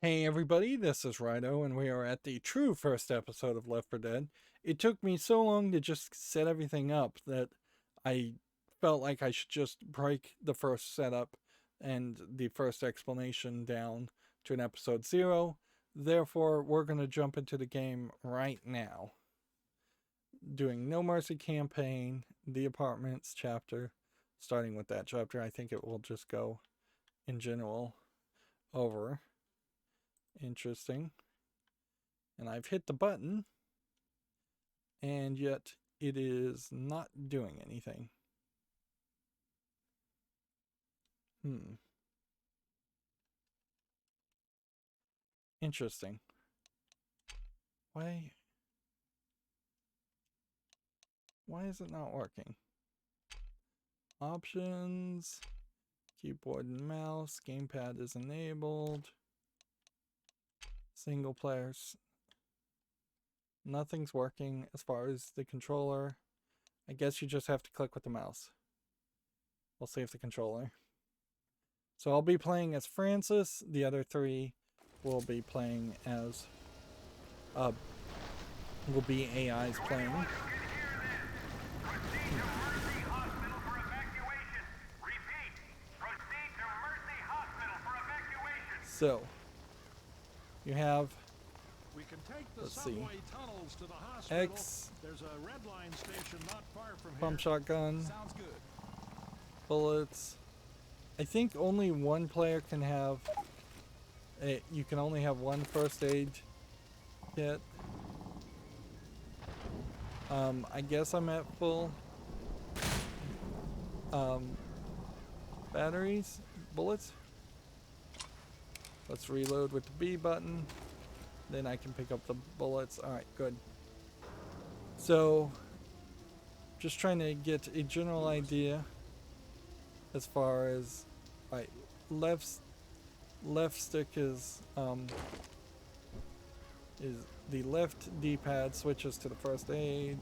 Hey everybody, this is Rydo, and we are at the true first episode of Left 4 Dead. It took me so long to just set everything up that I felt like I should just break the first setup and the first explanation down to an episode 0. Therefore, we're going to jump into the game right now. Doing No Mercy campaign, the apartments chapter. Starting with that chapter, I think it will just go in general over. Interesting. And I've hit the button, and yet it is not doing anything. Interesting. Why is it not working? Options, keyboard and mouse, gamepad is enabled. Single players. Nothing's working as far as the controller. I guess you just have to click with the mouse. We'll save the controller. So I'll be playing as Francis. The other three will be playing as will be AIs playing. So you have, we can take the let's subway see, tunnels to the hospital. X, there's a red line station not far from pump here. shotgun, Sounds good. bullets. I think only one player can have you can only have one first aid kit. I guess I'm at full batteries, bullets. Let's reload with the B button. Then I can pick up the bullets. Alright, good. So, just trying to get a general idea as far as, right, left stick is the left D-pad switches to the first aid.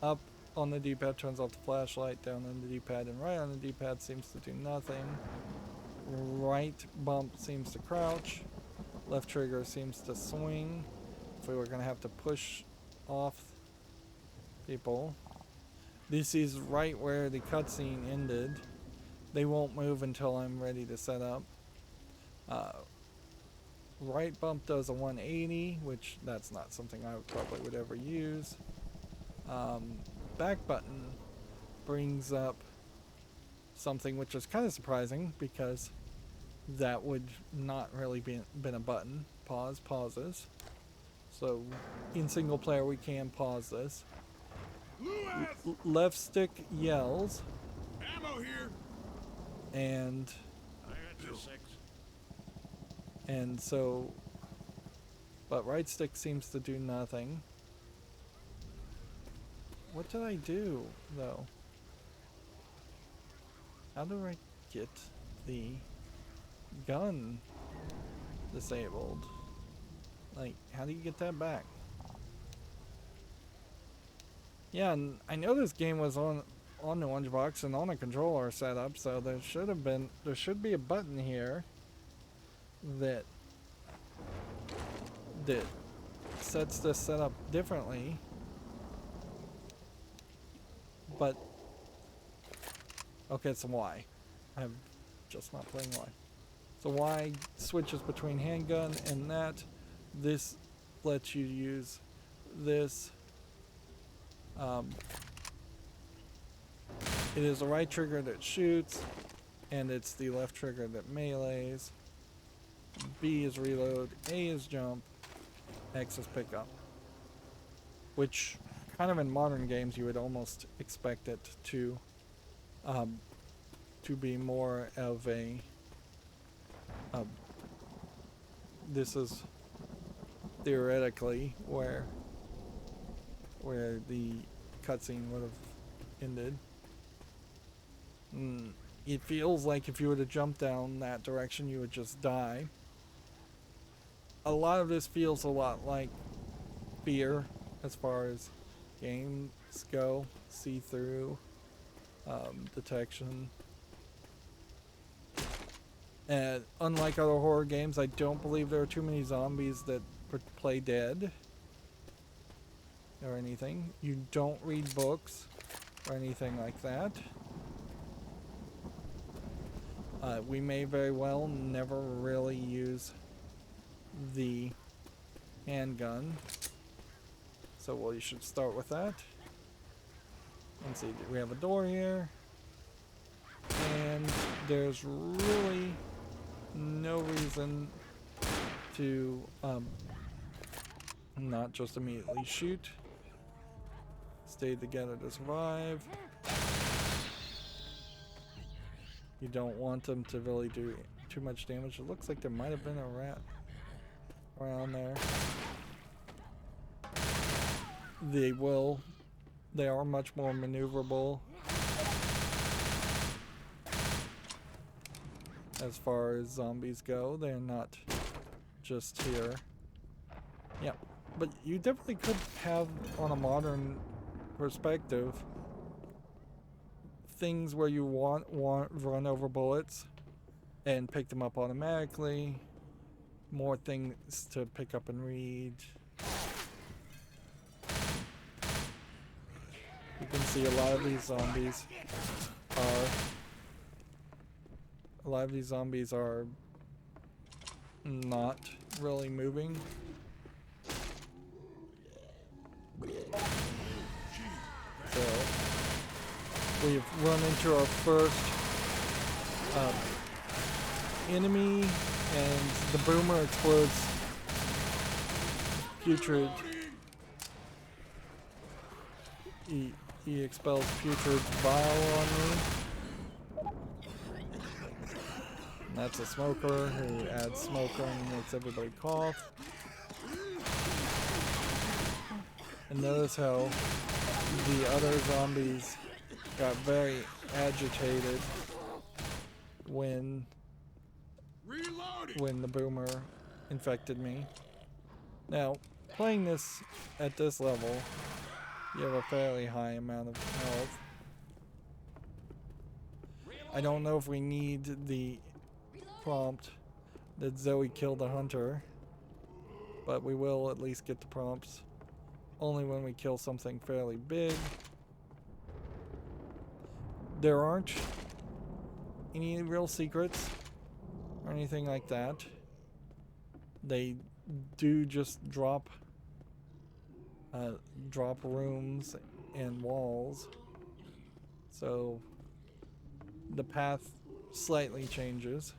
Up on the D-pad turns off the flashlight. Down on the D-pad and right on the D-pad seems to do nothing. Right bump seems to crouch. Left trigger seems to swing. If we were going to have to push off people. This is right where the cutscene ended. They won't move until I'm ready to set up. Right bump does a 180, which that's not something I probably would ever use. Back button brings up something which is kind of surprising because that would not really been a button. Pause, pauses. So in single player we can pause this. Left stick yells. Ammo here. And I got you 6. And so, but right stick seems to do nothing. What did I do, though? How do I get the gun disabled? Like, how do you get that back? Yeah, and I know this game was on the lunchbox and on a controller setup, so there should be a button here that sets this setup differently. But okay, it's a Y. I'm just not playing Y. So Y switches between handgun and that. This lets you use this. It is the right trigger that shoots, and it's the left trigger that melees. B is reload, A is jump, X is pick up. Which, kind of in modern games, you would almost expect it to be more of a. This is theoretically where the cutscene would have ended. It feels like if you were to jump down that direction, you would just die. A lot of this feels a lot like Fear as far as games go. See-through, detection. And unlike other horror games, I don't believe there are too many zombies that play dead or anything. You don't read books or anything like that. We may very well never really use the handgun. So we should start with that. Let's see, we have a door here. And there's really no reason to not just immediately shoot. Stay together to survive. You don't want them to really do too much damage. It looks like there might have been a rat around there. They are much more maneuverable as far as zombies go. They're not just here. Yeah, but you definitely could have, on a modern perspective, things where you want run over bullets and pick them up automatically. More things to pick up and read. You can see a lot of these zombies are not really moving. So we've run into our first enemy, and the boomer explodes putrid. He expels putrid bile on me. And that's a smoker who adds smoke and makes everybody cough. And notice how the other zombies got very agitated when the boomer infected me. Now, playing this at this level, you have a fairly high amount of health. I don't know if we need the prompt that Zoe killed a hunter, but we will at least get the prompts only when we kill something fairly big. There aren't any real secrets or anything like that. They do just drop rooms and walls, so the path slightly changes.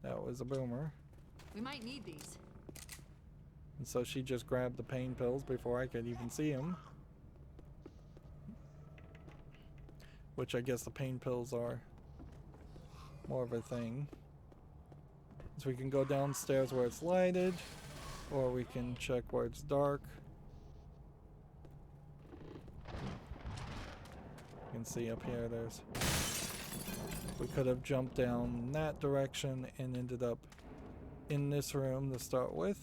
That was a boomer. We might need these. And so she just grabbed the pain pills before I could even see him. Which I guess the pain pills are more of a thing. So we can go downstairs where it's lighted, or we can check where it's dark. You can see up here we could have jumped down that direction and ended up in this room to start with.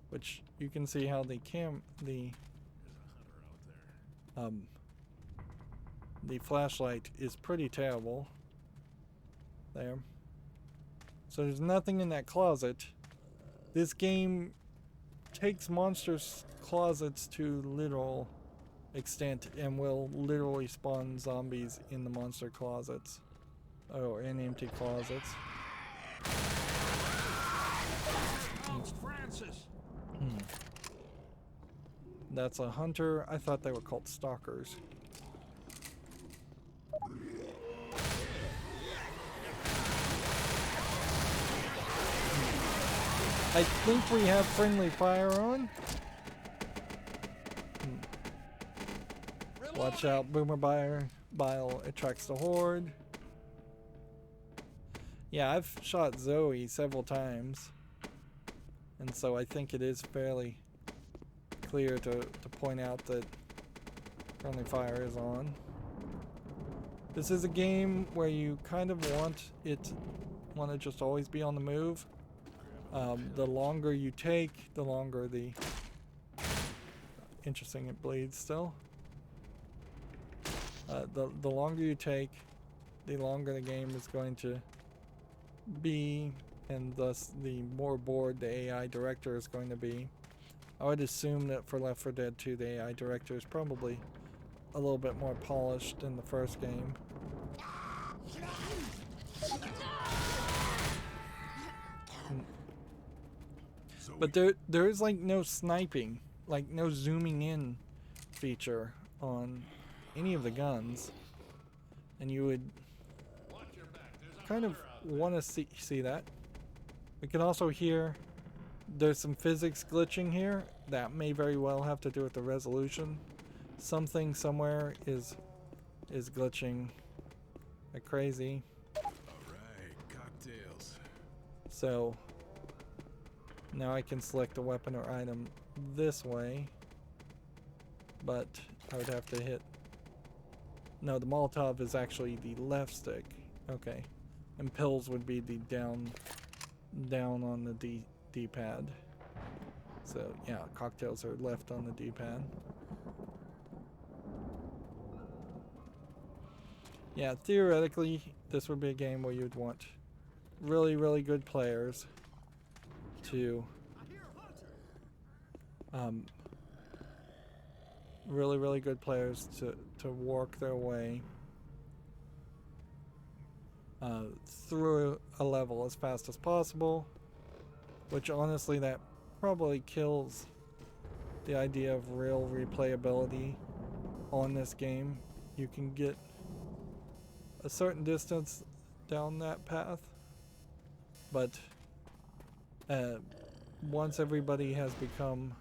Which you can see how the flashlight is pretty terrible there. So there's nothing in that closet. This game takes monsters' closets to literal extent and will literally spawn zombies in the monster closets. Oh, in empty closets. It's Francis. That's a hunter. I thought they were called stalkers. I think we have friendly fire on. Watch out, boomer bile attracts the horde. Yeah, I've shot Zoe several times, and so I think it is fairly clear to point out that friendly fire is on. This is a game where you kind of want to just always be on the move. The longer you take, the longer the interesting it bleeds still. The longer you take, the longer the game is going to be, and thus the more bored the AI director is going to be. I would assume that for Left 4 Dead 2, the AI director is probably a little bit more polished than the first game. But there is like no sniping, like no zooming in feature on any of the guns, and you would kind of want to see that. We can also hear there's some physics glitching here that may very well have to do with the resolution. Something somewhere is glitching like crazy. Alright, cocktails. So now I can select a weapon or item this way, but I would have to hit. No, the Molotov is actually the left stick. Okay, and pills would be the down on the D-pad. So yeah, cocktails are left on the D-pad. Yeah, theoretically, this would be a game where you'd want really, really good players to really good players to work their way through a level as fast as possible, which honestly that probably kills the idea of real replayability on this game. You can get a certain distance down that path, but once everybody has become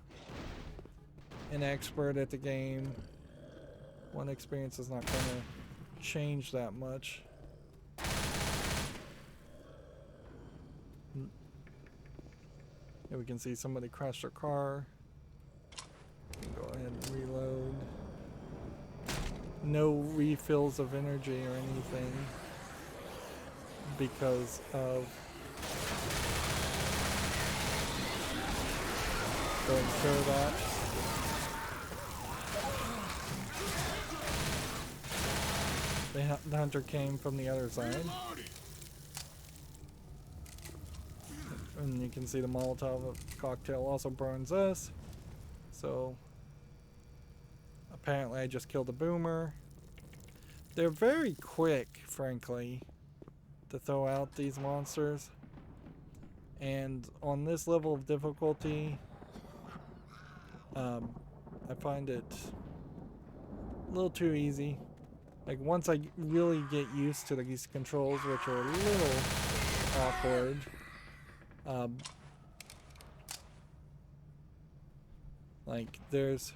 an expert at the game, one experience is not going to change that much. Here we can see somebody crashed their car. Go ahead and reload. No refills of energy or anything because of going through that. The hunter came from the other side. And you can see the Molotov cocktail also burns us. So apparently I just killed a boomer. They're very quick, frankly, to throw out these monsters. And on this level of difficulty, I find it a little too easy. Like once I really get used to these controls, which are a little awkward, like there's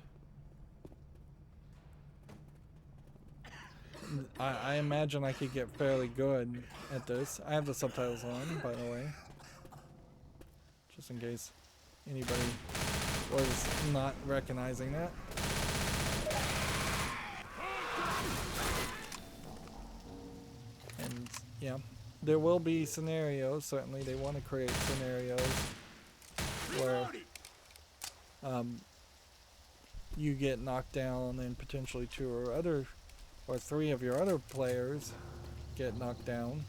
I imagine I could get fairly good at this. I have the subtitles on, by the way, just in case anybody was not recognizing that. And yeah, there will be scenarios, certainly they want to create scenarios where you get knocked down and potentially two or three of your other players get knocked down.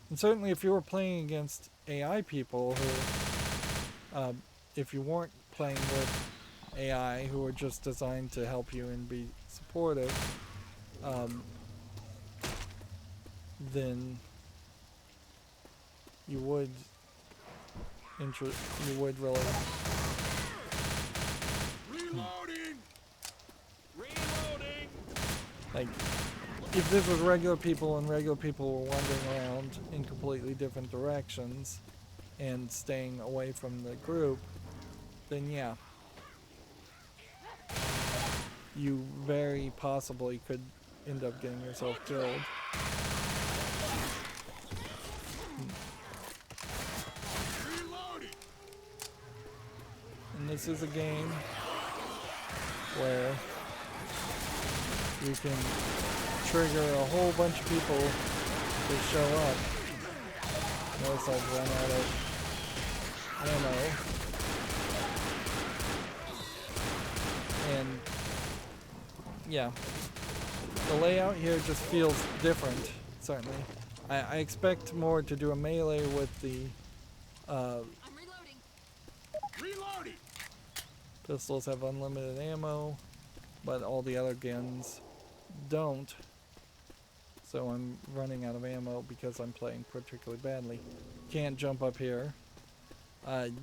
And certainly if you were playing against AI people who, if you weren't playing with AI who are just designed to help you and be supportive, then you would really Reloading! like if this was regular people and regular people were wandering around in completely different directions and staying away from the group, then yeah, you very possibly could end up getting yourself killed. And this is a game where you can trigger a whole bunch of people to show up. Notice I've run out of ammo. yeah, the layout here just feels different, certainly. I expect more to do a melee with the I'm reloading. Reloading! pistols have unlimited ammo, but all the other guns don't. So I'm running out of ammo because I'm playing particularly badly. Can't jump up here.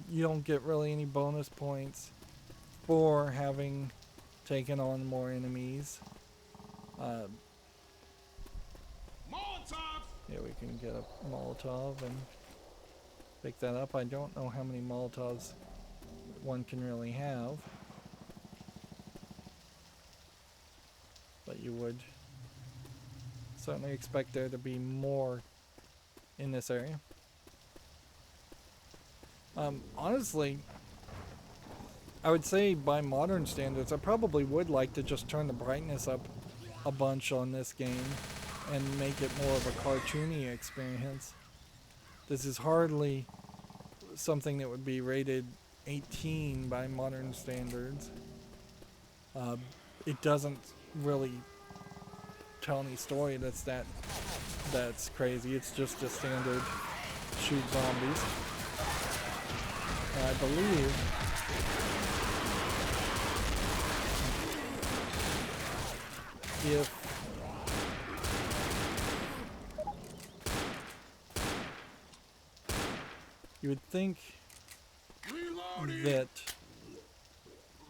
You don't get really any bonus points for having taken on more enemies. Molotovs! Yeah, we can get a Molotov and pick that up. I don't know how many Molotovs one can really have, but you would certainly expect there to be more in this area. Honestly, I would say by modern standards, I probably would like to just turn the brightness up a bunch on this game and make it more of a cartoony experience. This is hardly something that would be rated 18 by modern standards. It doesn't really tell any story that's crazy. It's just a standard shoot zombies. And I believe if you would think Reloading! that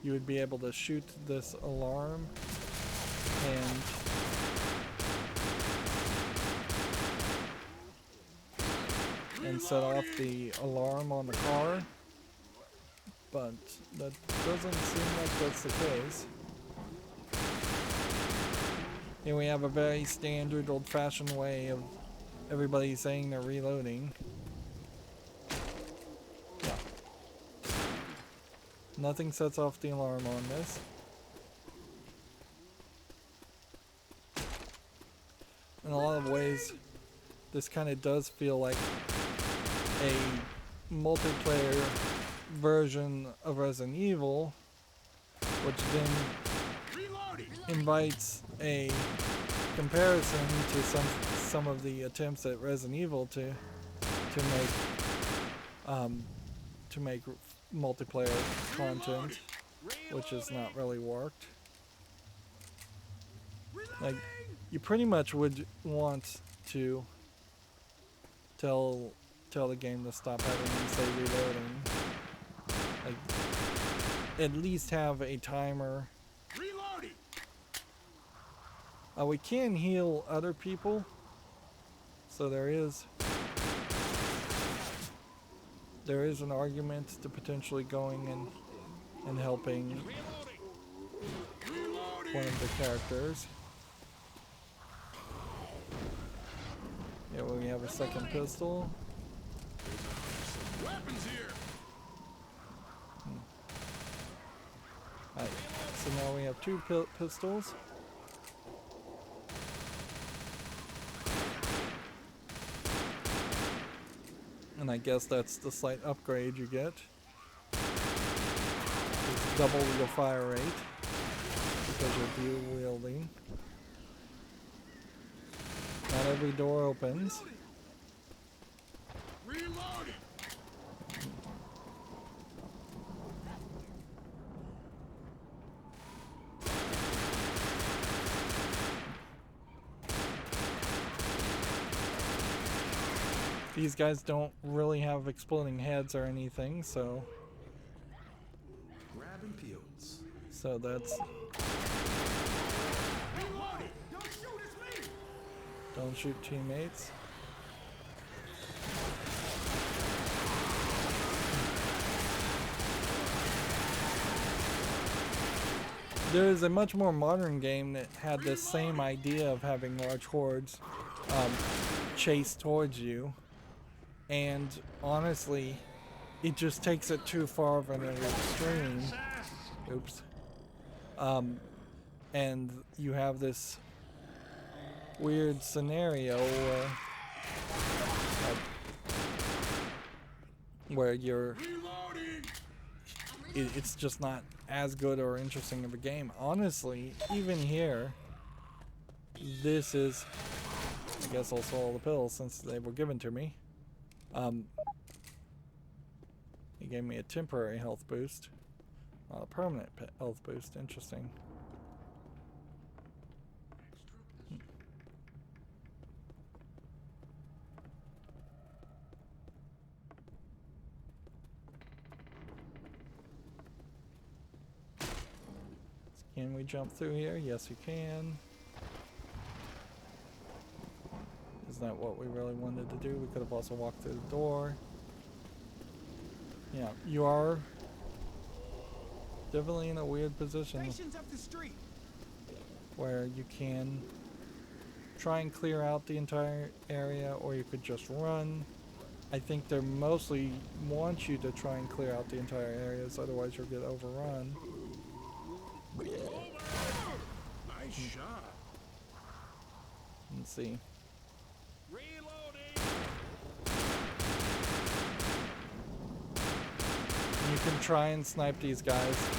you would be able to shoot this alarm and set off the alarm on the car, but that doesn't seem like that's the case. Here we have a very standard old-fashioned way of everybody saying they're reloading. Yeah. Nothing sets off the alarm on this. In a lot of ways, this kind of does feel like a multiplayer version of Resident Evil, which then invites a comparison to some of the attempts at Resident Evil to make multiplayer content, which has not really worked. Like, you pretty much would want to tell the game to stop having them say reloading. Like, at least have a timer. Reloading! We can heal other people, so there is an argument to potentially going and helping one of the characters. Yeah, we have a second pistol. Weapons here! Alright, so now we have two pistols. And I guess that's the slight upgrade you get. It's double your fire rate because you're dual wielding. Not every door opens. Reloading! These guys don't really have exploding heads or anything, so Grabbing peels. that's Reloading! Don't shoot, it's me! don't shoot teammates. There is a much more modern game that had this same idea of having large hordes chase towards you, and honestly, it just takes it too far of an extreme. Oops. And you have this weird scenario where you're Reloading! it's just not as good or interesting of a game. Honestly, even here, this is, I guess I'll swallow the pills since they were given to me. He gave me a temporary health boost. A permanent health boost, interesting. Can we jump through here? Yes, we can. Isn't that what we really wanted to do? We could have also walked through the door. Yeah, you are definitely in a weird position Stations up the street. where you can try and clear out the entire area, or you could just run. I think they mostly want you to try and clear out the entire areas, otherwise you'll get overrun. Nice shot. Let's see. Reloading. You can try and snipe these guys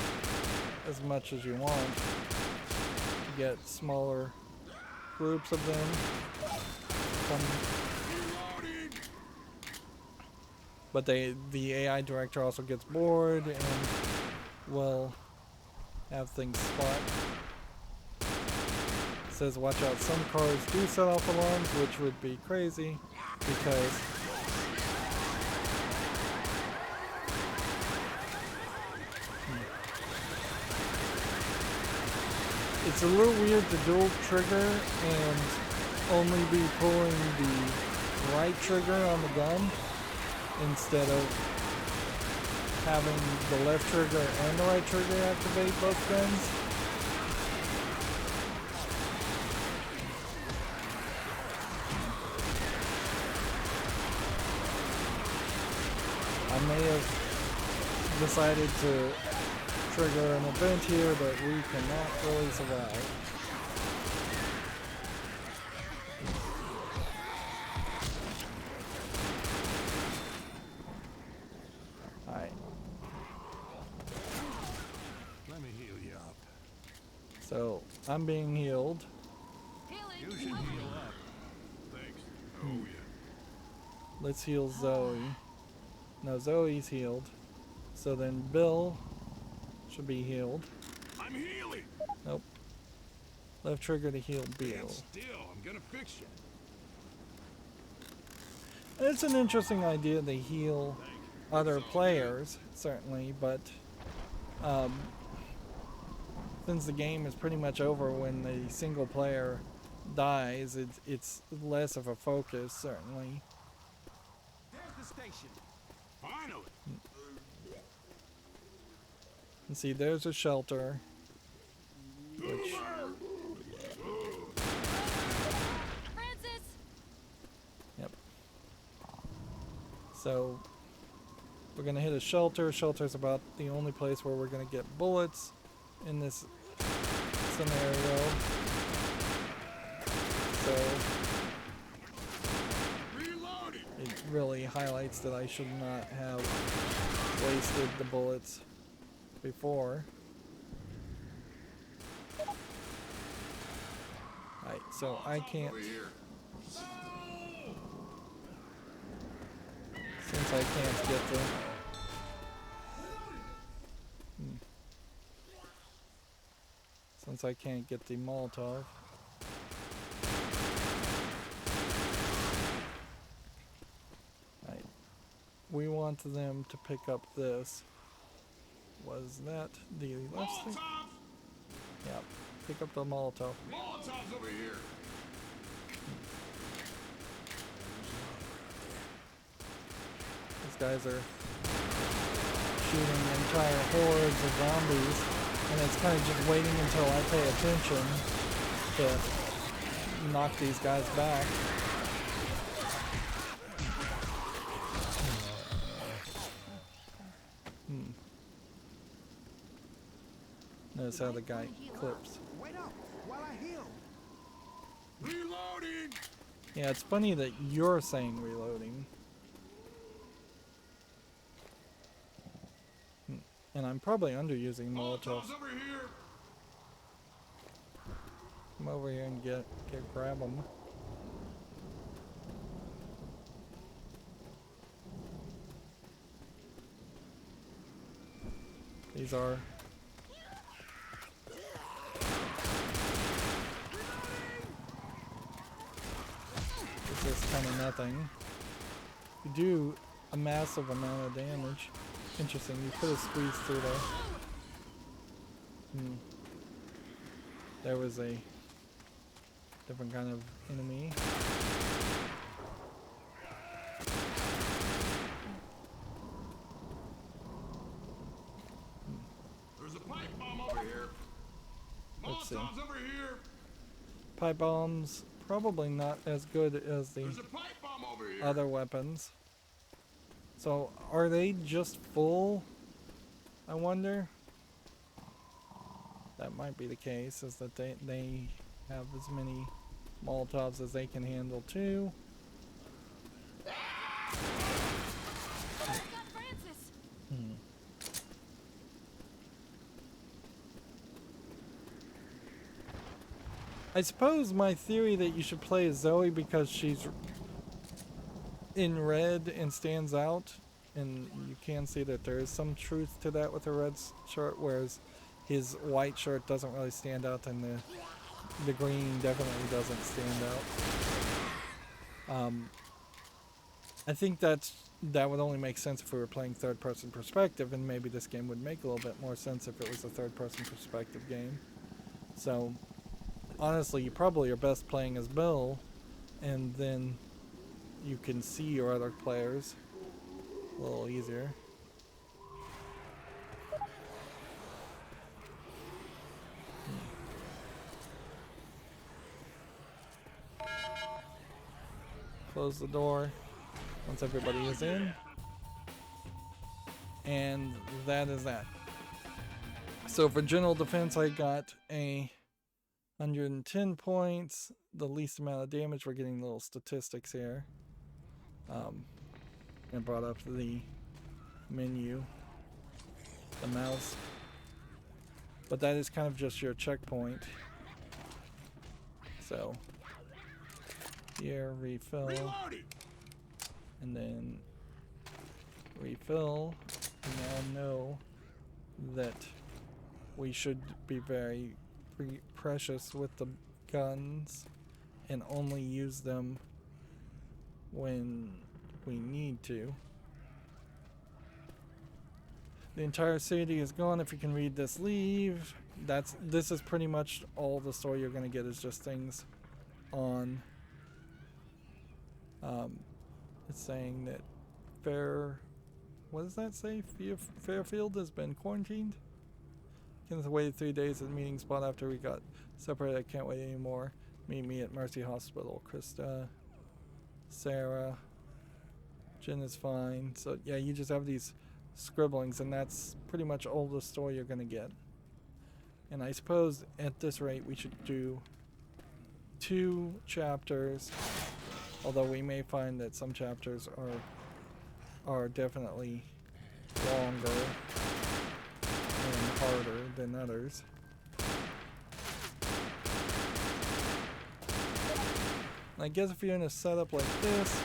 as much as you want to get smaller groups of them. But the AI director also gets bored and will have things spot. It says watch out, some cars do set off alarms, which would be crazy because it's a little weird to dual trigger and only be pulling the right trigger on the gun instead of having the left trigger and the right trigger activate both guns. I may have decided to trigger an event here that we cannot really survive. Alright. Let me heal you up. So, I'm being healed. Healing. You should heal up. Thanks. Oh yeah. Let's heal Zoe. No, Zoe's healed. So then Bill should be healed. I'm healing. Nope. Left trigger to heal Stand Bill. still. I'm gonna fix you. It's an interesting idea to heal other players, certainly, but since the game is pretty much over when the single player dies, it's less of a focus, certainly. There's the station. Finally. And see, there's a shelter, which Francis. yep. So we're gonna hit a shelter. Shelter's about the only place where we're gonna get bullets in this scenario. So Reloading. it really highlights that I should not have wasted the bullets before. Alright, so I can't, Over here. since I can't get the since I can't get the Molotov. Right. We want them to pick up this. Was that the left thing? Molotov. Yeah. Pick up the Molotov. Molotov's over here. These guys are shooting entire hordes of zombies, and it's kind of just waiting until I pay attention to knock these guys back. Notice how the guy clips. Wait up while I heal. Reloading. Yeah, it's funny that you're saying reloading. And I'm probably underusing Molotovs. Molotovs over here. Come over here and grab them. These are. It's just kind of nothing. You do a massive amount of damage. Interesting. You could have squeezed through there. There was a different kind of enemy. There's a pipe bomb over here. Let's see. Molotovs over here. Pipe bombs, probably not as good as the There's a pipe bomb over here. other weapons. So, are they just full? I wonder. That might be the case, is that they have as many Molotovs as they can handle too. I got Francis. I suppose my theory that you should play as Zoe because she's in red and stands out, and you can see that there is some truth to that with her red shirt, whereas his white shirt doesn't really stand out, and the green definitely doesn't stand out. I think that would only make sense if we were playing third-person perspective, and maybe this game would make a little bit more sense if it was a third-person perspective game. So, honestly, you probably are best playing as Bill, and then you can see your other players a little easier. Close the door once everybody is in. And that is that. So for general defense, I got a 110 points, the least amount of damage. We're getting little statistics here. I brought up the menu, the mouse. But that is kind of just your checkpoint. So here, refill, Reloading. and then refill. We now know that we should be very precious with the guns and only use them when we need to. The entire city is gone. If you can read this, leave. This is pretty much all the story you're going to get, is just things on. It's saying that what does that say? Fairfield has been quarantined. Kenneth waited 3 days at the meeting spot after we got separated. I can't wait anymore. Meet me at Mercy Hospital. Krista, Sarah, Jen is fine. So yeah, you just have these scribblings, and that's pretty much all the story you're going to get. And I suppose at this rate we should do 2 chapters, although we may find that some chapters are definitely longer and harder than others. And I guess if you're in a setup like this,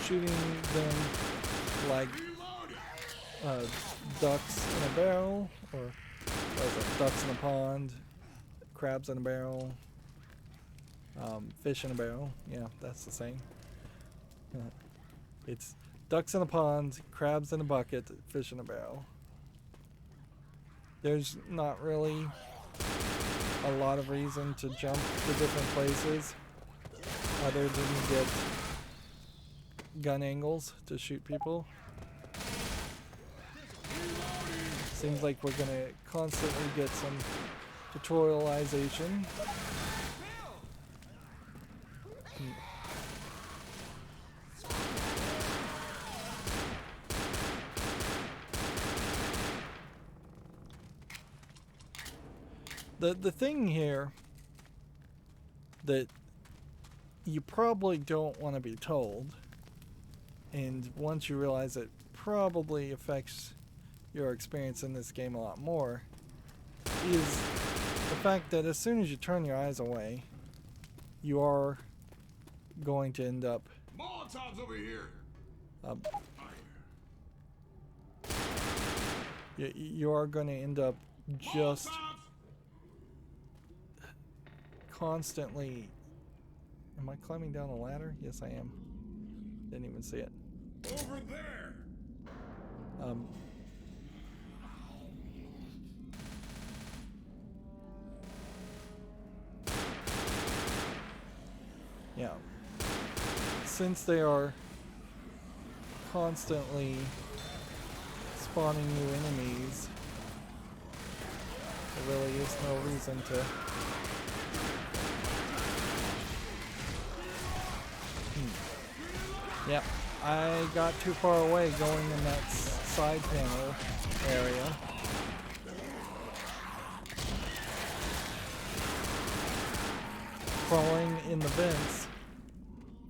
shooting them like ducks in a barrel, or what is it, ducks in a pond, crabs in a barrel, fish in a barrel. Yeah, that's the same. It's ducks in a pond, crabs in a bucket, fish in a barrel. There's not really a lot of reason to jump to different places other than get gun angles to shoot people. Seems like we're gonna constantly get some tutorialization. The thing here that you probably don't want to be told, and once you realize it probably affects your experience in this game a lot more, is the fact that as soon as you turn your eyes away, you are going to end up Molotovs over here. you are going to end up just Molotovs! constantly. Am I climbing down a ladder? Yes, I am. Didn't even see it. Over there. Yeah. Since they are constantly spawning new enemies, there really is no reason to. Yep, I got too far away going in that side panel area. Crawling in the vents,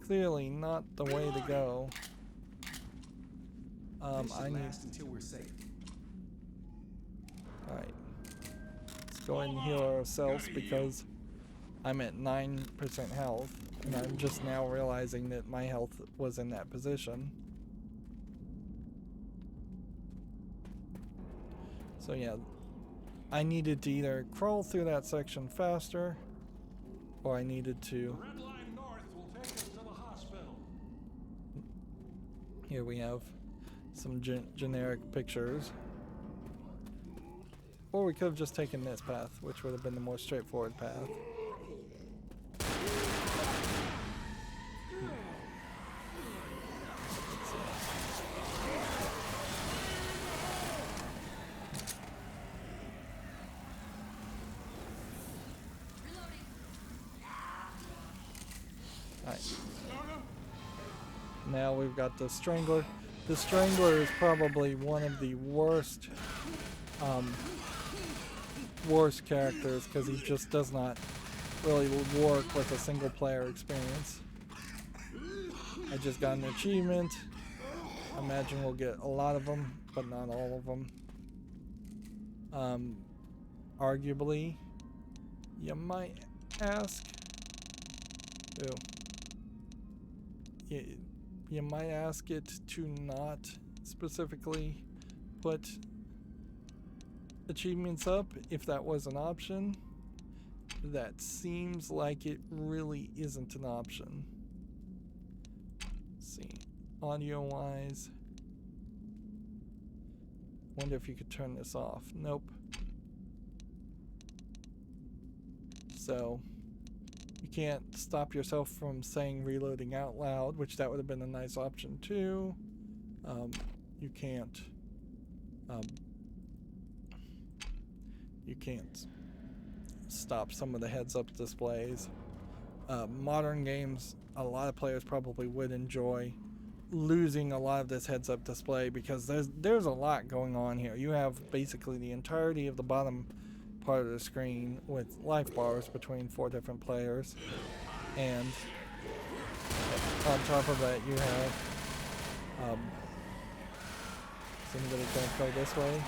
clearly not the way to go. I need. Until we're safe. Alright. Let's go ahead and heal ourselves because I'm at 9% health. And I'm just now realizing that my health was in that position. So yeah, I needed to either crawl through that section faster, or I needed to. Red line north will take us to the hospital. Here we have some generic pictures. Or we could have just taken this path, which would have been the more straightforward path. Now we've got the Strangler. The Strangler is probably one of the worst characters because he just does not really work with a single player experience. I just got an achievement. I imagine we'll get a lot of them, but not all of them. Arguably, you might ask. Ooh. You might ask it to not specifically put achievements up if that was an option. That seems like it really isn't an option. Let's see, audio wise, wonder if you could turn this off. Nope. So you can't stop yourself from saying reloading out loud, which that would have been a nice option too. You can't stop some of the heads-up displays. Modern games, a lot of players probably would enjoy losing a lot of this heads-up display because there's a lot going on here. You have basically the entirety of the bottom part of the screen with life bars between 4 different players, and on top of that you have is anybody gonna go this way?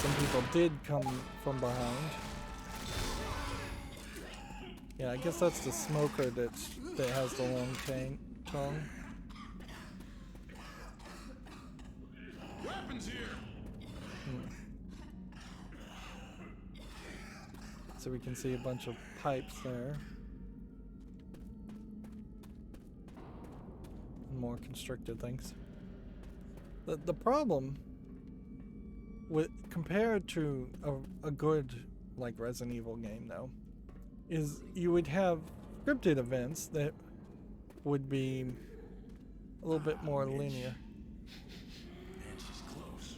Some people did come from behind. Yeah, I guess that's the smoker that has the long tongue. Weapons here. So we can see a bunch of pipes there. And more constricted things. The problem with compared to a good like Resident Evil game though is you would have scripted events that would be a little bit more linear. Man, she's close.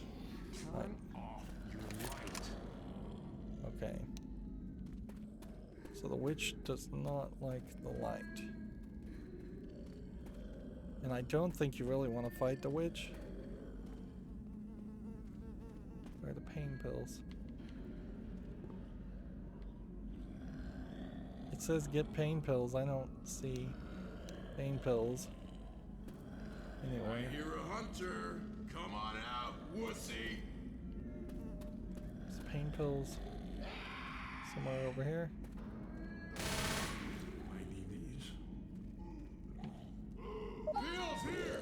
Right. Off your right. Okay. So the witch does not like the light. And I don't think you really want to fight the witch. Where are the pain pills? says get pain pills. I don't see pain pills anyway. I hear a hunter. Come on out, wussy. There's pain pills somewhere over here. I need these. Pills here.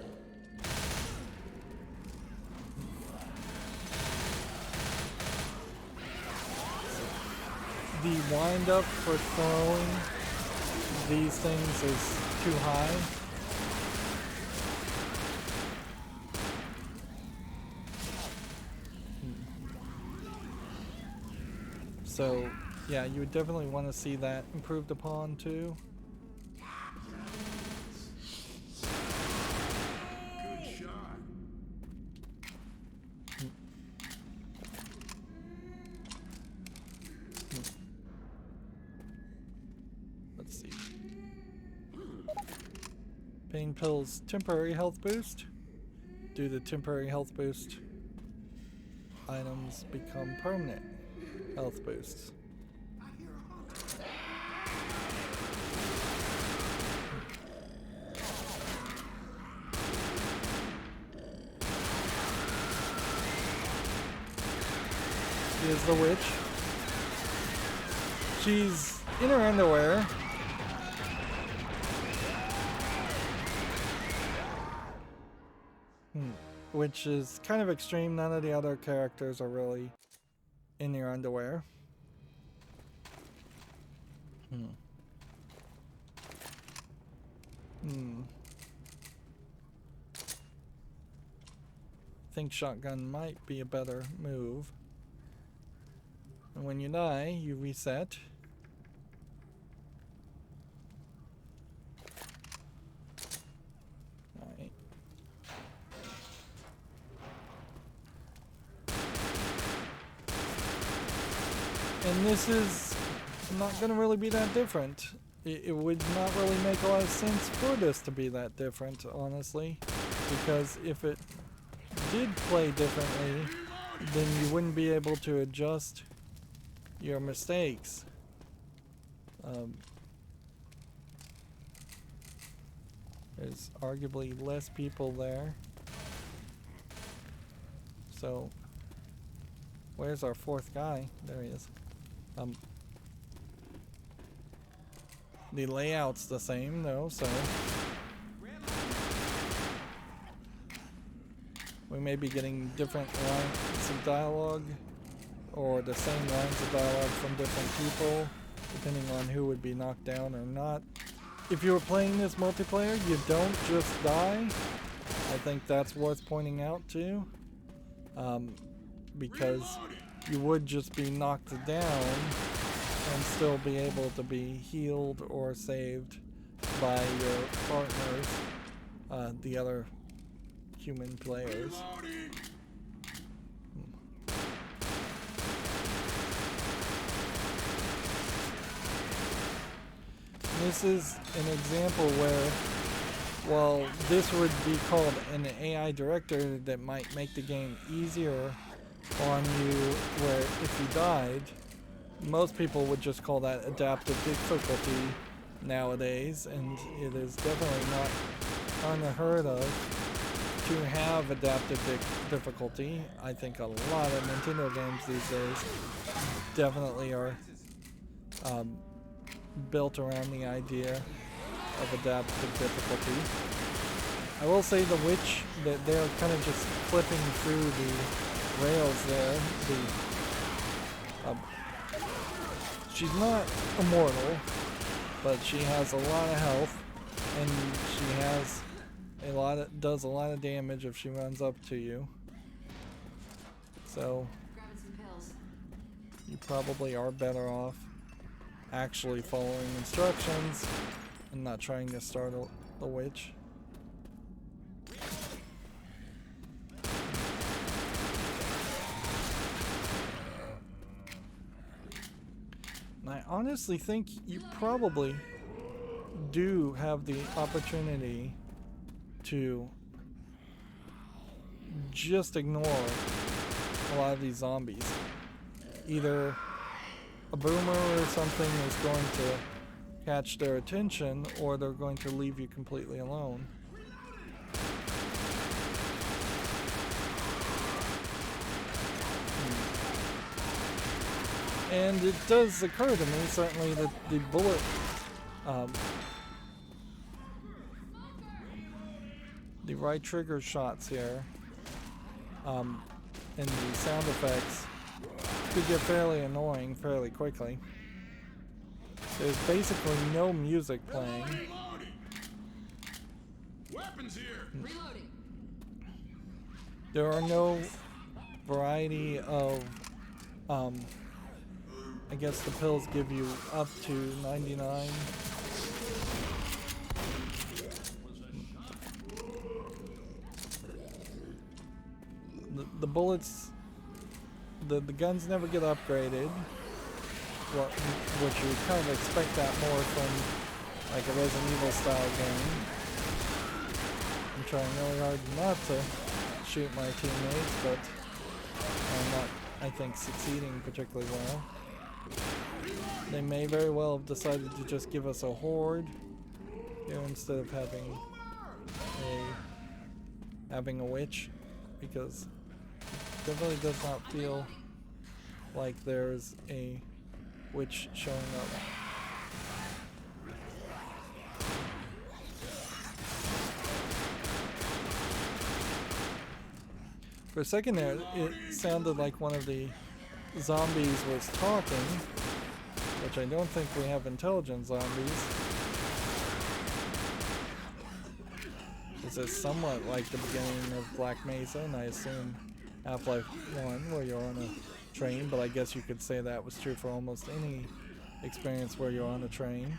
The wind up for throwing these things is too high. So, yeah, you would definitely want to see that improved upon too. Good shot. Let's see. Pain pills, temporary health boost. Do the temporary health boost items become permanent health boosts? Here's the witch. She's in her underwear. Which is kind of extreme. None of the other characters are really in their underwear. Think shotgun might be a better move. And when you die, you reset. Alright. And this is not going to really be that different. It would not really make a lot of sense for this to be that different, honestly. Because if it did play differently, then you wouldn't be able to adjust your mistakes. There's arguably less people there. So, where's our fourth guy? There he is. The layout's the same though, so we may be getting different lines of dialogue or the same lines of dialogue from different people depending on who would be knocked down or not. If you were playing this multiplayer, you don't just die. I think that's worth pointing out too, because you would just be knocked down and still be able to be healed or saved by your partners, the other human players. This is an example where, well, this would be called an AI director that might make the game easier on you, where if you died, most people would just call that adaptive difficulty nowadays, and it is definitely not unheard of to have adaptive difficulty. I think a lot of Nintendo games these days definitely are built around the idea of adaptive difficulty. I will say the witch, that they're kind of just clipping through the rails there. She's not immortal, but she has a lot of health, and she has does a lot of damage if she runs up to you. So Grabbing some pills. you probably are better off actually following instructions and not trying to startle the witch. And I honestly think you probably do have the opportunity to just ignore a lot of these zombies. Either a boomer or something is going to catch their attention, or they're going to leave you completely alone. And it does occur to me, certainly, that the bullet, the right trigger shots here, and the sound effects could get fairly annoying fairly quickly. There's basically no music playing. Reloading. Weapons here. Reloading. There are no variety of, I guess the pills give you up to 99. The bullets, the guns never get upgraded, which you kind of expect that more from like a Resident Evil style game. I'm trying really hard not to shoot my teammates, but I'm not, I think, succeeding particularly well. They may very well have decided to just give us a horde here instead of having a witch, because it really does not feel like there's a witch showing up. For a second there, it sounded like one of the zombies was talking, which I don't think we have intelligent zombies. This is somewhat like the beginning of Black Mesa, and I assume Half-Life 1, where you're on a train, but I guess you could say that was true for almost any experience where you're on a train.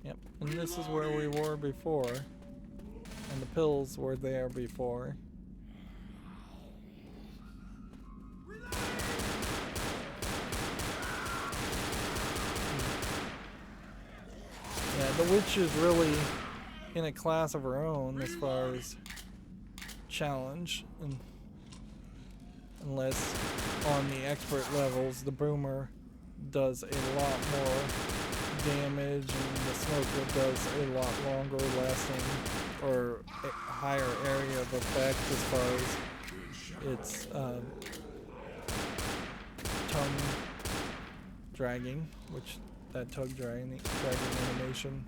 Yep, and this is where we were before, and the pills were there before. Yeah, the witch is really in a class of her own as far as challenge, and unless on the expert levels the boomer does a lot more damage and the smoker does a lot longer lasting or a higher area of effect as far as its tongue dragging, which that tongue dragging animation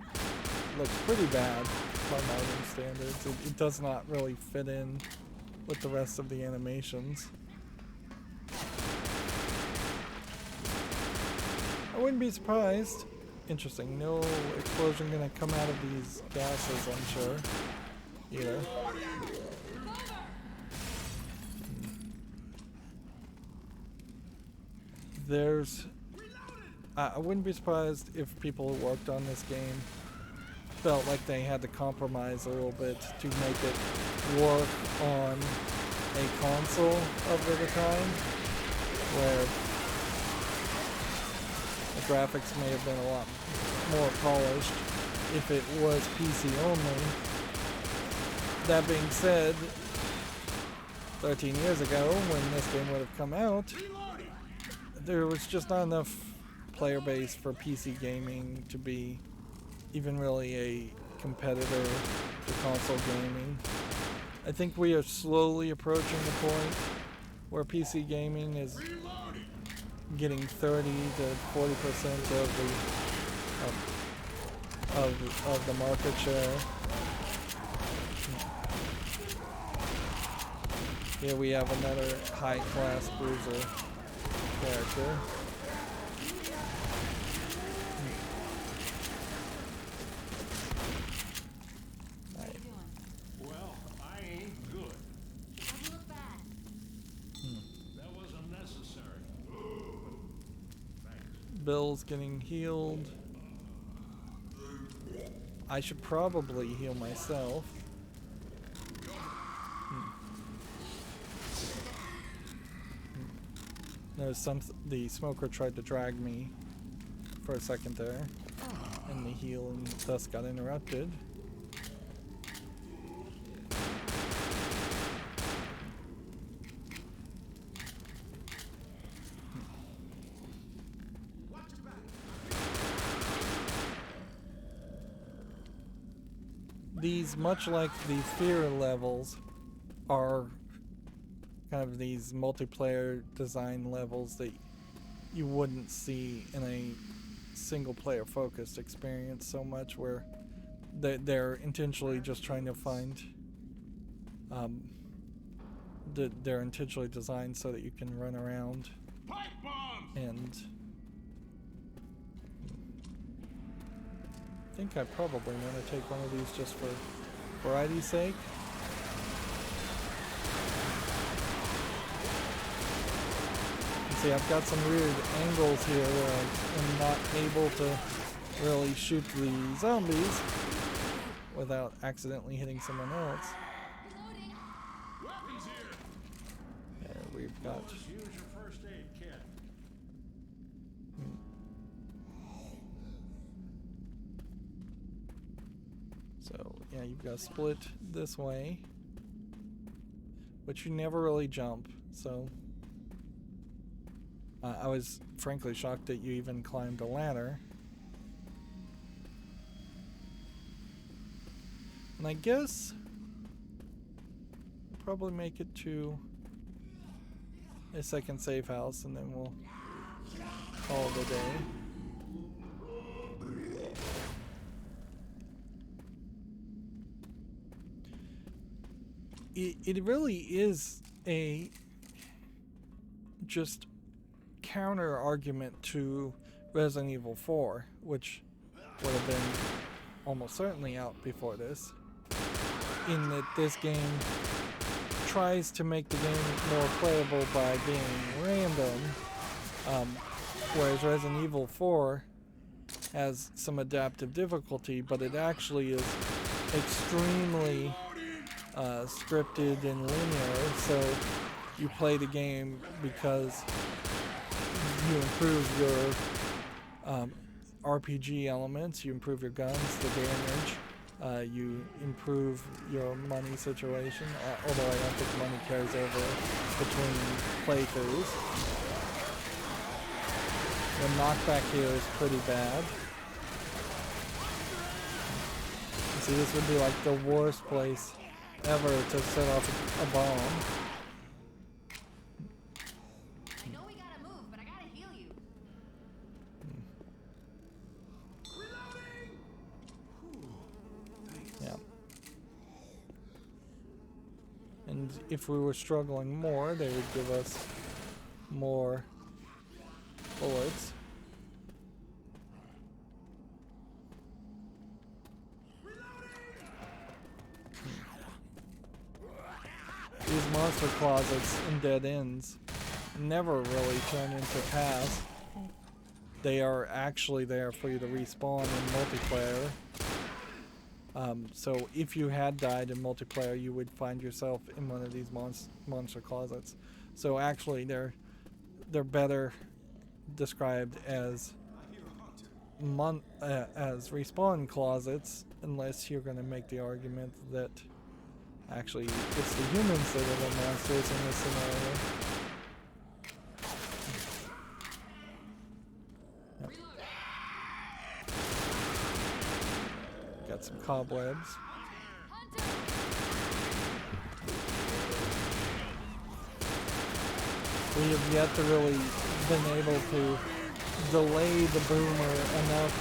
looks pretty bad by modern standards. It does not really fit in with the rest of the animations. I wouldn't be surprised. Interesting, no explosion gonna come out of these gases, I'm sure. Either. There's... I wouldn't be surprised if people who worked on this game felt like they had to compromise a little bit to make it work on a console of the time, where the graphics may have been a lot more polished if it was PC only. That being said, 13 years ago, when this game would have come out, there was just not enough player base for PC gaming to be even really a competitor to console gaming. I think we are slowly approaching the point where PC gaming is getting 30 to 40% of the market share. Here we have another high-class bruiser character. Well, I ain't good. Doesn't look bad. That wasn't necessary. Thanks. Bill's getting healed. I should probably heal myself. No, the smoker tried to drag me for a second there, and the healing thus got interrupted. These, much like the fear levels, are kind of these multiplayer design levels that you wouldn't see in a single player focused experience so much, where they're intentionally just trying to find they're intentionally designed so that you can run around Pipe bombs! and I think I probably want to take one of these just for variety's sake. See, I've got some weird angles here where I'm not able to really shoot the zombies without accidentally hitting someone else. Reloading. Weapons here! There we've got... Just use your first aid kit. So, yeah, you've got to split this way, but you never really jump, so... I was frankly shocked that you even climbed a ladder. And I guess we'll probably make it to a second safe house and then we'll call it a day. It really is a just counter argument to Resident Evil 4, which would have been almost certainly out before this, in that this game tries to make the game more playable by being random, whereas Resident Evil 4 has some adaptive difficulty, but it actually is extremely scripted and linear, so you play the game because you improve your RPG elements, you improve your guns, the damage, you improve your money situation, although I don't think money carries over between playthroughs. The knockback here is pretty bad. See, this would be like the worst place ever to set off a bomb. I know we gotta move, but I gotta heal you. Yeah. And if we were struggling more, they would give us more bullets. These monster closets and dead ends never really turn into paths. They are actually there for you to respawn in multiplayer. So if you had died in multiplayer, you would find yourself in one of these monster closets. So actually, they're better described as respawn closets, unless you're going to make the argument that actually it's the humans that are the monsters in this scenario. Yep. Got some cobwebs. We have yet to really been able to delay the boomer enough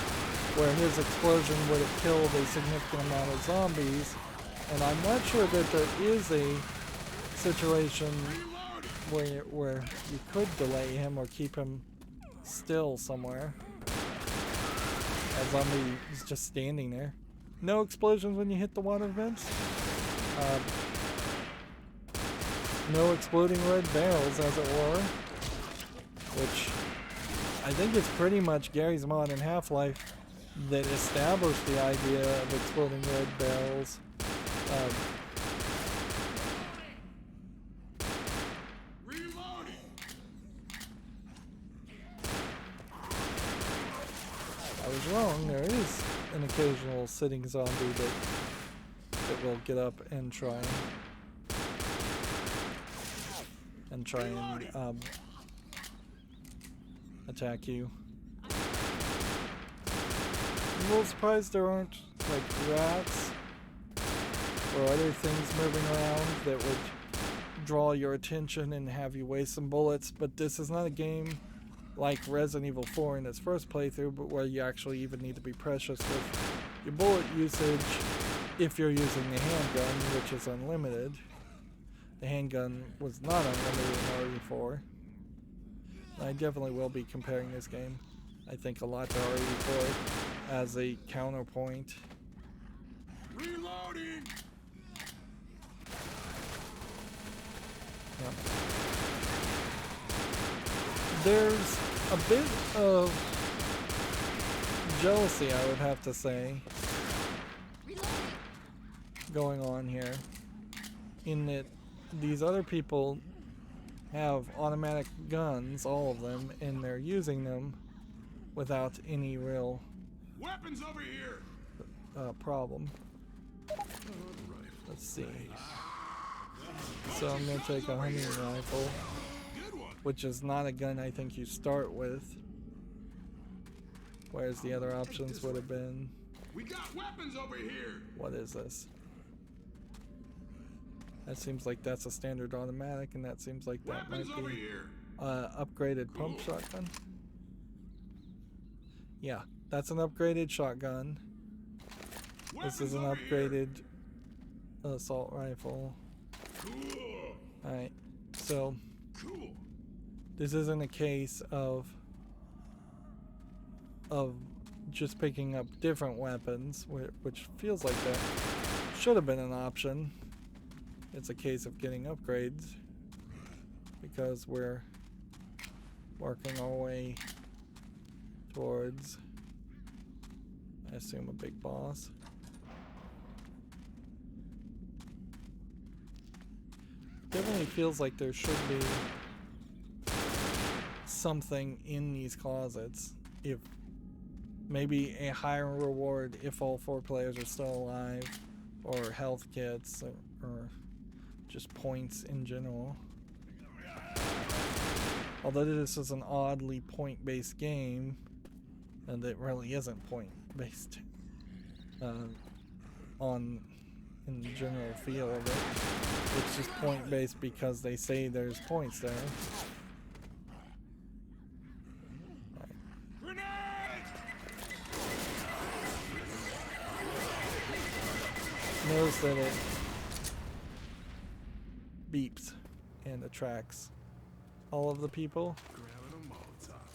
where his explosion would have killed a significant amount of zombies, and I'm not sure that there is a situation where you could delay him or keep him still somewhere. A zombie is just standing there. No explosions when you hit the water vents. No exploding red barrels, as it were. Which I think it's pretty much Gary's mod in Half-Life that established the idea of exploding red barrels. was wrong. There is an occasional sitting zombie that will get up and try and attack you. I'm a little surprised there aren't like rats or other things moving around that would draw your attention and have you waste some bullets, but this is not a game like Resident Evil 4 in its first playthrough, but where you actually even need to be precious with your bullet usage if you're using the handgun, which is unlimited. The handgun was not unlimited in RE4. I definitely will be comparing this game, I think, a lot to RE4 as a counterpoint. Reloading! Yep. There's a bit of jealousy, I would have to say, going on here, in that these other people have automatic guns, all of them, and they're using them without any real Weapons over here! problem. Let's see. So I'm going to take a hunting rifle, Good one! which is not a gun I think you start with, whereas the other options would have been, We got weapons over here! what is this? That seems like that's a standard automatic, and that seems like that might Weapons over be here! upgraded pump shotgun. Yeah, that's an upgraded shotgun. This is an Weapons over here. upgraded assault rifle. Cool! Alright, so Cool! this isn't a case of just picking up different weapons, which feels like that should have been an option. It's a case of getting upgrades because we're working our way towards, I assume, a big boss. Definitely feels like there should be something in these closets, if maybe a higher reward if all 4 players are still alive, or health kits, or just points in general. Although this is an oddly point-based game, and it really isn't point-based in the general feel of it. It's just point-based because they say there's points there. Grenade! Notice that it beeps and attracts all of the people. Grabbing a Molotov.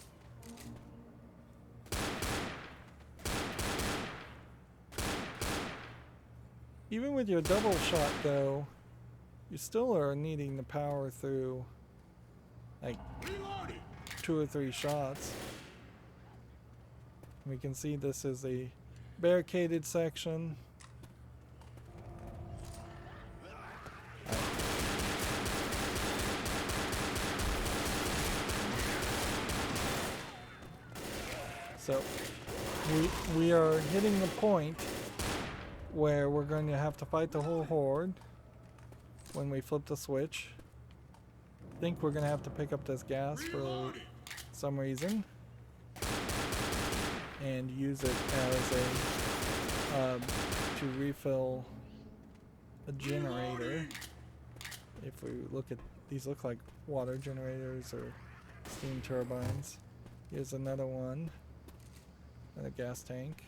Even with your double shot, though, you still are needing to power through like Reloading! 2 or 3 shots. We can see this is a barricaded section. So we are hitting the point where we're going to have to fight the whole horde when we flip the switch. I think we're going to have to pick up this gas for Reloading! some reason and use it as a to refill a generator. If we look at these, look like water generators or steam turbines. Here's another one, and a gas tank.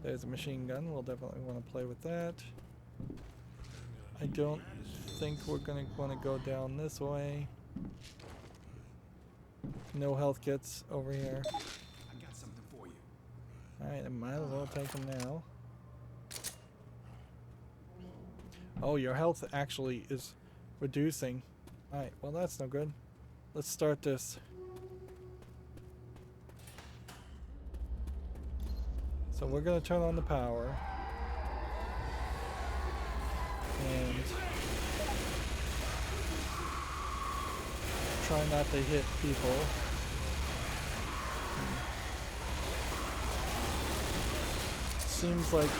There's a machine gun. We'll definitely want to play with that. I don't think we're going to want to go down this way. No health kits over here. I got something for you. Alright, I might as well take them now. Oh, your health actually is reducing. Alright, well that's no good. Let's start this. So we're going to turn on the power. And try not to hit people. seems like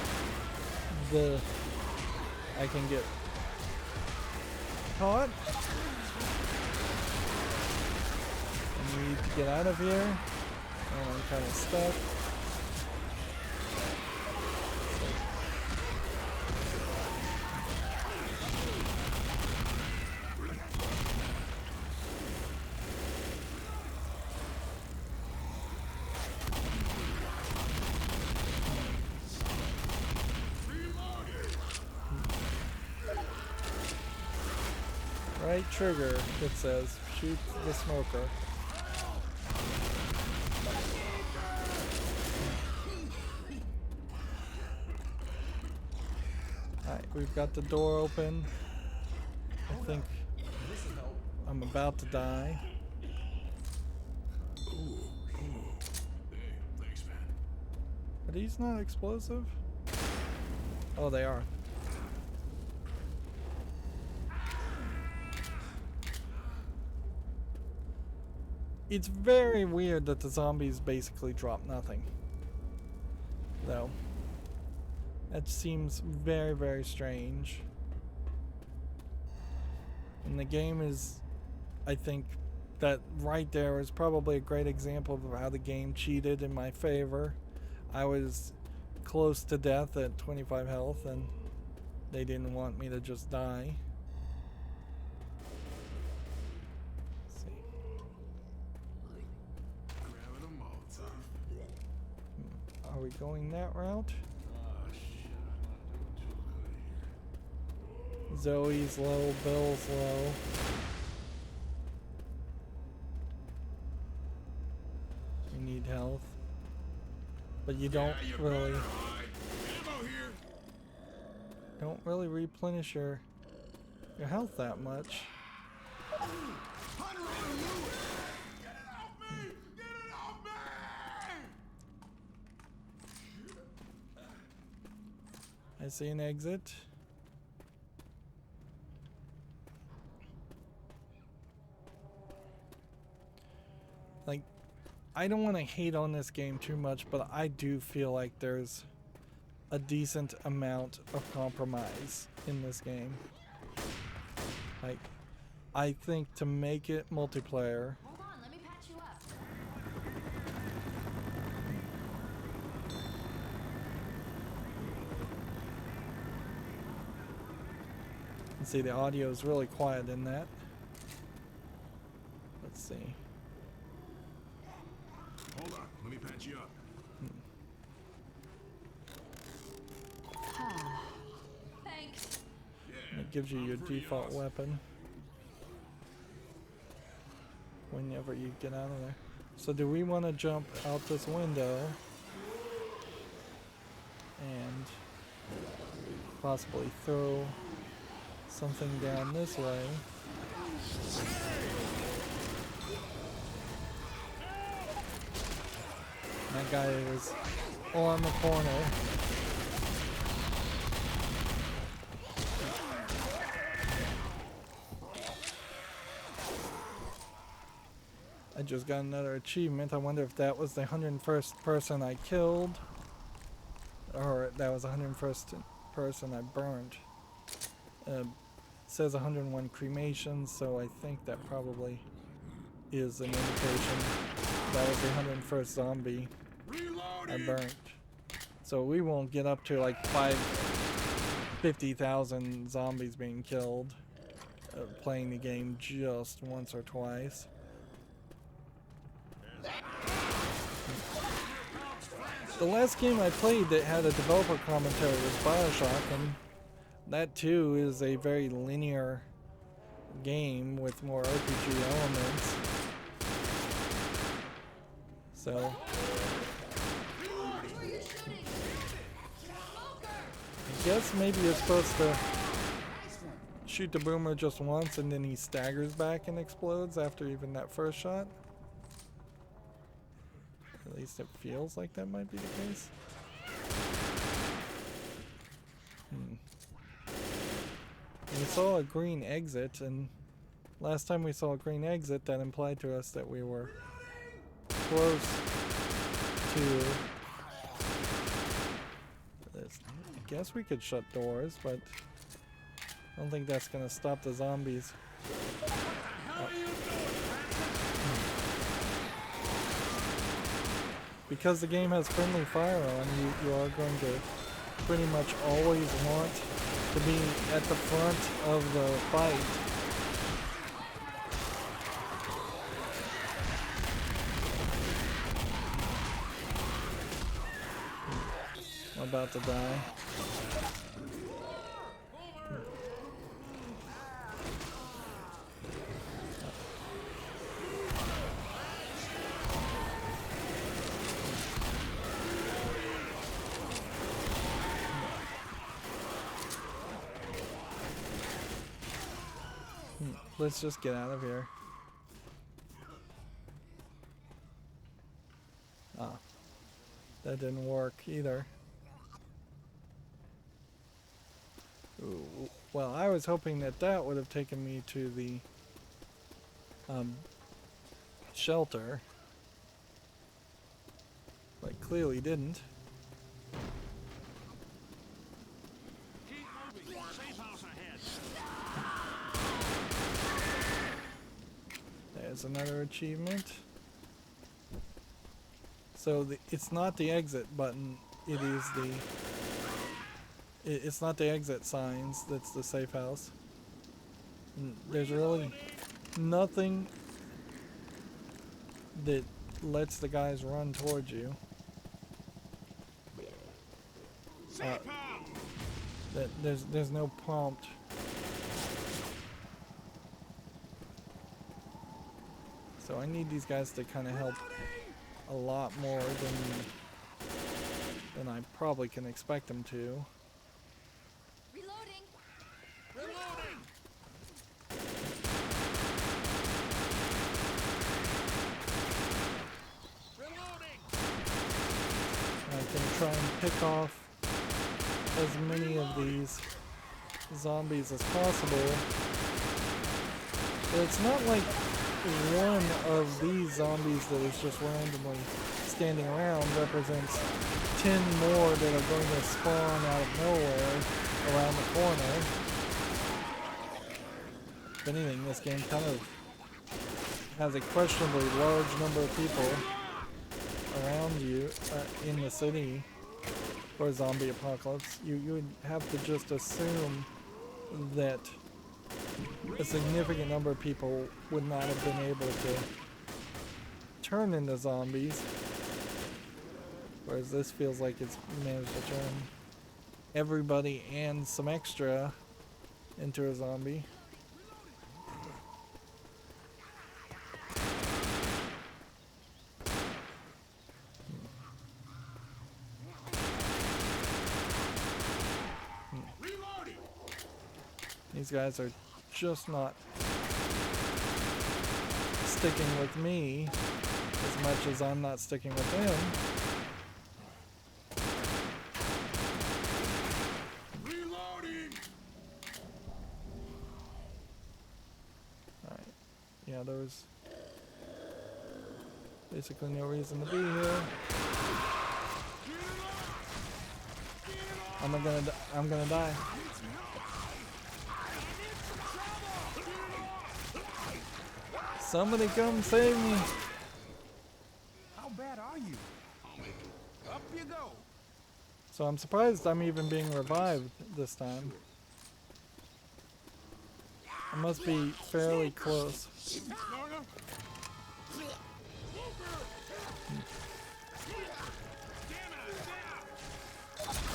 I can get caught. I need to get out of here. And I'm kind of stuck. Right trigger, it says. Shoot the smoker. Alright, we've got the door open. I think I'm about to die. Hey, thanks, man. Are these not explosive? Oh, they are. It's very weird that the zombies basically drop nothing. Though. That seems very, very strange. And the game is, I think, that right there is probably a great example of how the game cheated in my favor. I was close to death at 25 health and they didn't want me to just die. Grabbing a Molotov. Are we going that route? Oh, shit. I'm not doing too good here. Zoe's low, Bill's low. You need health. But you don't Yeah, you really better hide. Ammo here. replenish your health that much. Hunter on Lewis. Get it off me! Get it off me! I see an exit. Like, I don't want to hate on this game too much, but I do feel like there's a decent amount of compromise in this game. Like, I think to make it multiplayer, Hold on, let me patch you up. you see the audio is really quiet in that. Let's see. Hold on. Let me patch you up. Thanks. Yeah. It gives you I'm your pretty default awesome. weapon whenever you get out of there. So do we want to jump out this window and possibly throw something down this way? That guy is on the corner. I just got another achievement. I wonder if that was the 101st person I killed, or that was the 101st person I burned. It says 101 cremations, so I think that probably is an indication that was the 101st zombie I Reloading. burnt. So we won't get up to like 50,000 zombies being killed playing the game just once or twice. The last game I played that had a developer commentary was BioShock, and that too is a very linear game with more RPG elements. So I guess maybe you're supposed to shoot the boomer just once and then he staggers back and explodes after even that first shot. At least it feels like that might be the case. We saw a green exit, and last time we saw a green exit, that implied to us that we were close to Yes, I guess we could shut doors, but I don't think that's gonna stop the zombies. Because the game has friendly fire on, you are going to pretty much always want to be at the front of the fight. I'm about to die. Let's just get out of here. Ah, that didn't work either. Ooh, well, I was hoping that that would have taken me to the shelter, but clearly didn't. Keep moving. Safe house ahead. There's another achievement. So it's not the exit button, it is the... It's not the exit signs that's the safe house. There's really nothing that lets the guys run towards you. There's no prompt. So I need these guys to kind of help a lot more than I probably can expect them to. Reloading. Reloading! Reloading! I can try and pick off as many of these zombies as possible. But it's not like one of these zombies that is just randomly standing around represents 10 more that are going to spawn out of nowhere around the corner. If anything, this game kind of has a questionably large number of people around you in the city for a zombie apocalypse. You would have to just assume that a significant number of people would not have been able to turn into zombies, whereas this feels like it's managed to turn everybody and some extra into a zombie. Reloading! These guys are just not sticking with me as much as I'm not sticking with them. Reloading! Alright. Yeah, there was basically no reason to be here. I'm gonna die. Somebody come save me. How bad are you? Up you go. So I'm surprised I'm even being revived this time. I must be fairly close.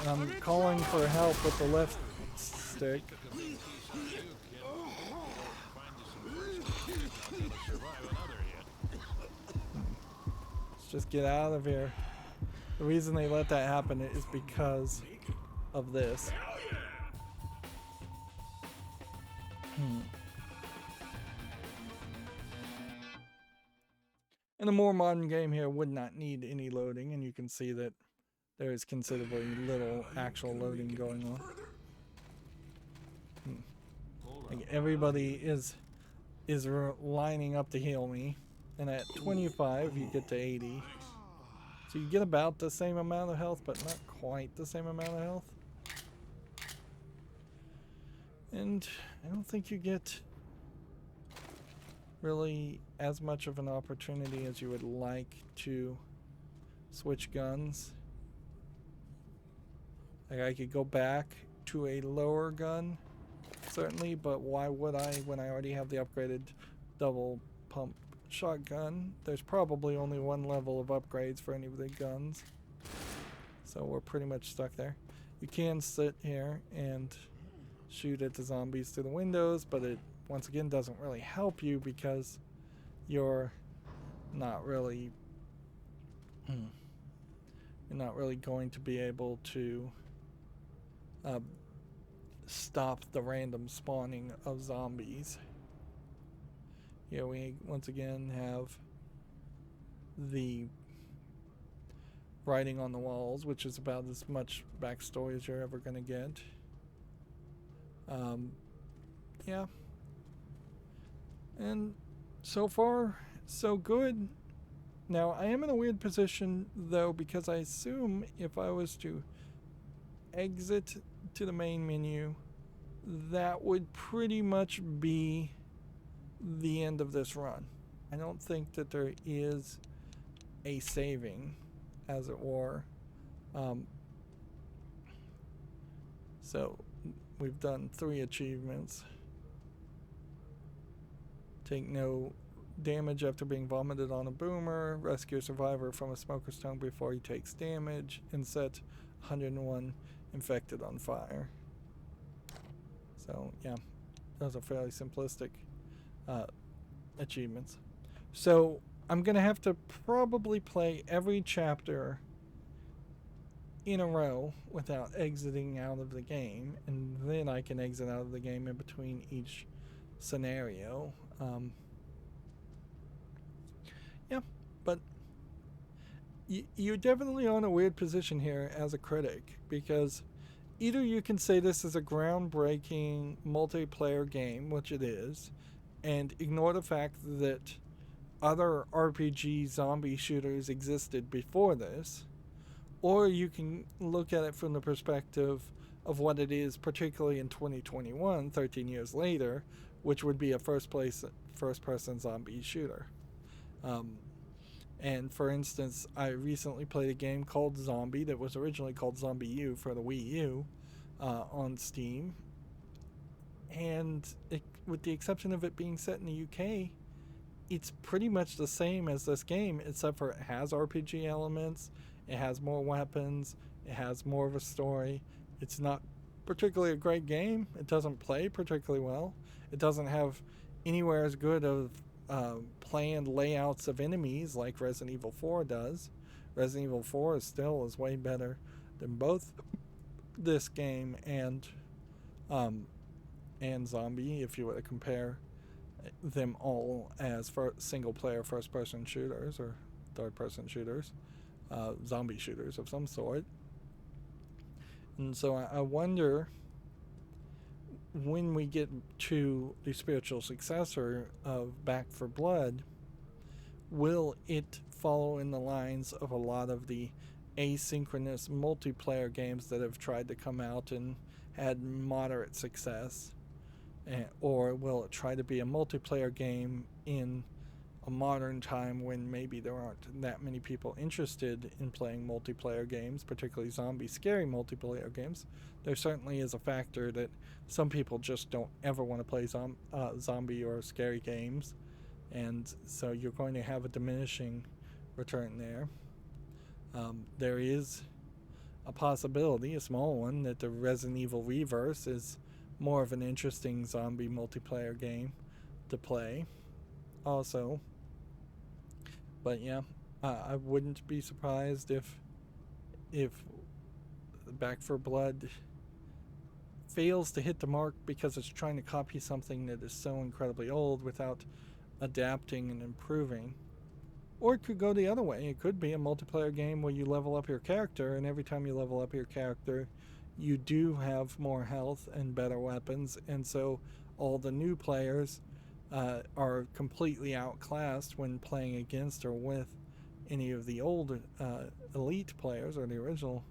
And I'm calling for help with the left stick. Let's just get out of here. The reason they let that happen is because of this. And a more modern game here would not need any loading, and you can see that there is considerably little actual loading going on. Like everybody is lining up to heal me, and at 25 you get to 80. So you get about the same amount of health, but not quite the same amount of health. And I don't think you get really as much of an opportunity as you would like to switch guns. Like, I could go back to a lower gun, certainly, but why would I when I already have the upgraded double pump shotgun? There's probably only one level of upgrades for any of the guns, so we're pretty much stuck there. You can sit here and shoot at the zombies through the windows, but it once again doesn't really help you because you're not really going to be able to stop the random spawning of zombies. Here we once again have the writing on the walls, which is about as much backstory as you're ever going to get. Yeah. And so far, so good. Now, I am in a weird position, though, because I assume if I was to exit to the main menu, that would pretty much be the end of this run. I don't think that there is a saving, as it were. So we've done 3 achievements. Take no damage after being vomited on a boomer, rescue a survivor from a smoker's tongue before he takes damage, and set 101 infected on fire. So yeah, those are fairly simplistic achievements. So I'm gonna have to probably play every chapter in a row without exiting out of the game, and then I can exit out of the game in between each scenario. Yeah, but you're definitely on a weird position here as a critic, because either you can say this is a groundbreaking multiplayer game, which it is, and ignore the fact that other RPG zombie shooters existed before this, or you can look at it from the perspective of what it is, particularly in 2021, 13 years later, which would be a first-person zombie shooter. And for instance, I recently played a game called Zombie that was originally called Zombie U for the Wii U on Steam. And with the exception of it being set in the UK, it's pretty much the same as this game, except for it has RPG elements, it has more weapons, it has more of a story. It's not particularly a great game. It doesn't play particularly well. It doesn't have anywhere as good of planned layouts of enemies like Resident Evil 4 does. Resident Evil 4 is way better than both this game and Zombie, if you were to compare them all as single-player first-person shooters or third-person shooters, zombie shooters of some sort. And so I wonder, when we get to the spiritual successor of Back 4 Blood, will it follow in the lines of a lot of the asynchronous multiplayer games that have tried to come out and had moderate success? Or will it try to be a multiplayer game in a modern time when maybe there aren't that many people interested in playing multiplayer games, particularly zombie scary multiplayer games? There certainly is a factor that some people just don't ever want to play zombie or scary games, and so you're going to have a diminishing return there. There is a possibility, a small one, that the Resident Evil Reverse is more of an interesting zombie multiplayer game to play also. But yeah, I wouldn't be surprised if Back 4 Blood fails to hit the mark because it's trying to copy something that is so incredibly old without adapting and improving. Or it could go the other way. It could be a multiplayer game where you level up your character, and every time you level up your character, you do have more health and better weapons, and so all the new players are completely outclassed when playing against or with any of the old elite players or the original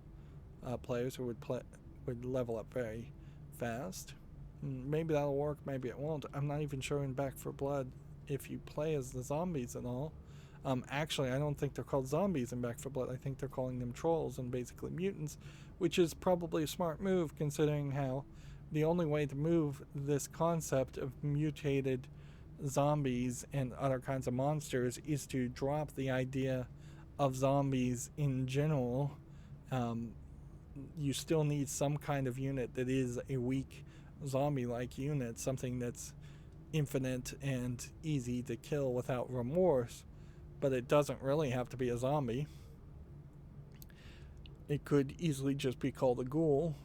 players who would level up very fast. Maybe that'll work, maybe it won't. I'm not even sure in Back 4 Blood if you play as the zombies and all. Actually, I don't think they're called zombies in Back 4 Blood. I think they're calling them trolls and basically mutants, which is probably a smart move considering how the only way to move this concept of mutated zombies and other kinds of monsters is to drop the idea of zombies in general. You still need some kind of unit that is a weak zombie-like unit, something that's infinite and easy to kill without remorse, but it doesn't really have to be a zombie. It could easily just be called a ghoul.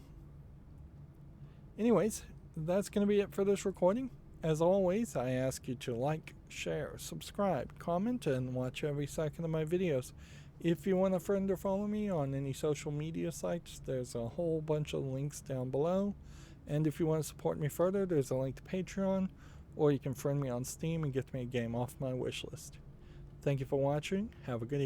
Anyways, that's going to be it for this recording. As always, I ask you to like, share, subscribe, comment, and watch every second of my videos. If you want to friend or follow me on any social media sites, there's a whole bunch of links down below. And if you want to support me further, there's a link to Patreon, or you can friend me on Steam and get me a game off my wish list. Thank you for watching. Have a good evening.